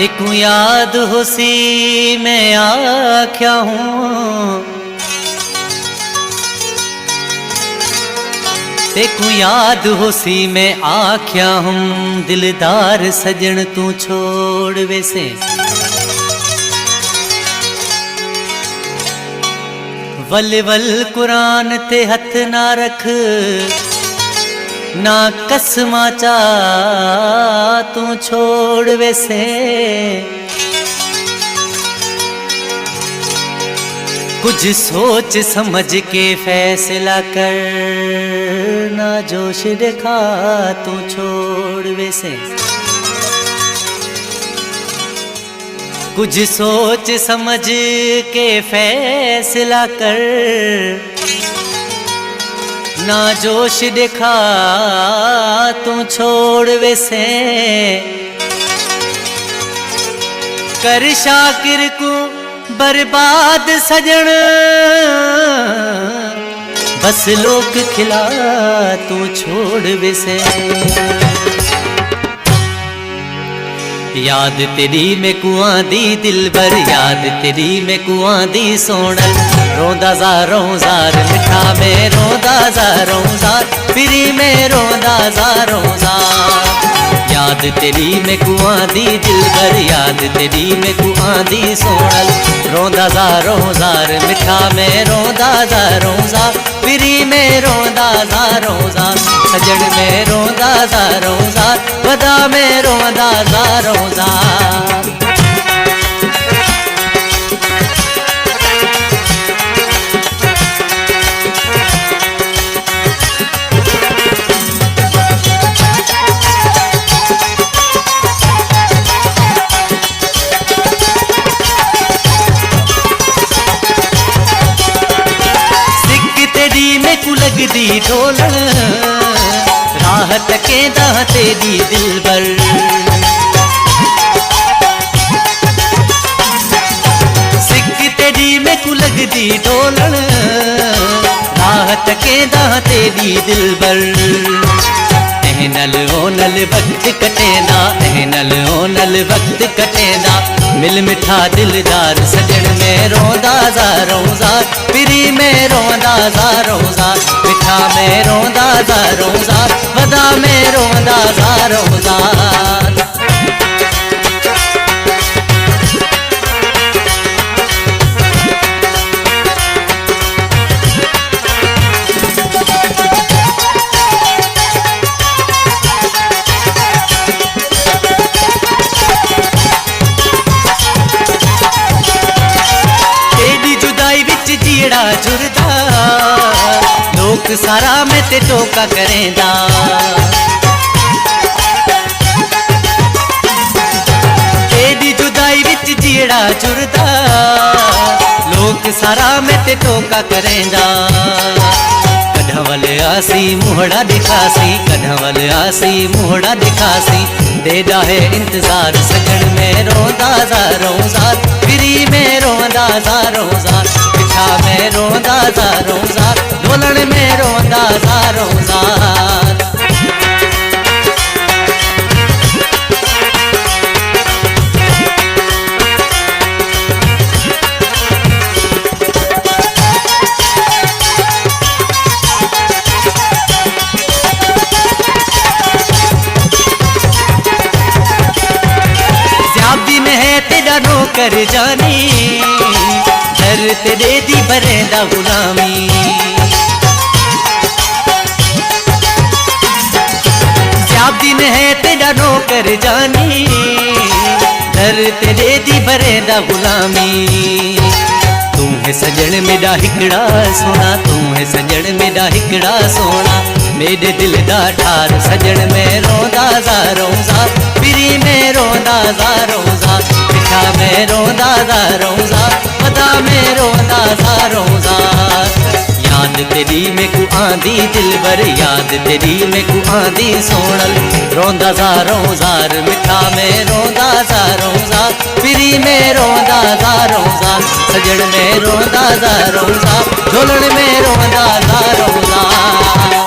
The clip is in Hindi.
तेकू याद होसी मैं आख्या हूँ, तेकू याद होसी मैं आख्या हूँ, दिलदार सजन तू छोड़ वैसे। वल वल कुरान ते हथ ना रख, ना कसमा चा तू छोड़ वैसे। कुछ सोच समझ के फैसला कर, ना जोश दिखा तू छोड़ वैसे। कुछ सोच समझ के फैसला कर, ना जोश दिखा तू छोड़ वैसे। कर शाकिर को बर्बाद सजन, बस लोग खिला तू छोड़ वैसे। याद तेरी में कुआं दी दिलबर, याद तेरी में कुआं दी सोनल। रोंदा ज़ारों ज़ार मिठा में रोंदा ज़ारों ज़ार, फिरी में रोंदा ज़ारों ज़ार। याद तेरी में कुआं दी दिलबर, याद तेरी में कुआं दी सोनल। रोंदा ज़ारों ज़ार मिठा में रोंदा ज़ारों ज़ार, फिरी में रोंदा ज़ारों ज़ार। सजन में रोंदा ज़ारों ज़ार, वदा में रोंदा ज़ारों ज़ार। लगदी ढोलन राहत के दा तेरी दिलबर। सिक तेरी में कु लगदी ढोलन राहत के दा तेरी दिलबर। एहनल ओनल वक्त कटेंदा, एहनल ओनल वक्त कटेंदा। मिल मिठा दिलदार सजन में रोंदा ज़ारों ज़ार, फिरी में रोंदा ज़ारों ज़ार। मिठा में रोंदा ज़ारों ज़ार, वदा में रोंदा ज़ारों ज़ार। जीड़ा जुरदा लोक सारा में ते टोका करेंदा। तेरी जुदाई विच जीड़ा जुरदा लोक सारा में ते टोका करेंदा। कढ़वल आसी मुहड़ा दिखासी, कढ़वल आसी मुहड़ा दिखासी। दे डाहे इंतजार सजन में रोंदा ज़ारों ज़ार, फिरी में रोंदा ज़ारों ज़ार। मिठा में रोंदा ज़ारों ज़ार, ढोलन में रोंदा ज़ारों ज़ार। कर जानी दर तेरे दी बरेंदा गुलामी। ज्यादा दिन है तेरा नौकर जानी, दर तेरे दी बरेंदा गुलामी। तू है सजन मेरा हिकड़ा सोना, तू है सजन मेरा हिकड़ा सोना। मेरे दिल दा ठार सजन में रोंदा ज़ारों ज़ार, फिरी में रोंदा ज़ारों ज़ार। मिठा में रोंदा ज़ारों ज़ार, वदा में रोंदा ज़ारों ज़ार। याद तेरी में कु आंदी दिलबर, याद तेरी में कु आंदी सोनल। रोंदा ज़ारों ज़ार मिठा में रोंदा ज़ारों ज़ार, फिरी में रोंदा ज़ारों ज़ार। सजन में रोंदा ज़ारों ज़ार, ढोलन में रोंदा ज़ारों ज़ार।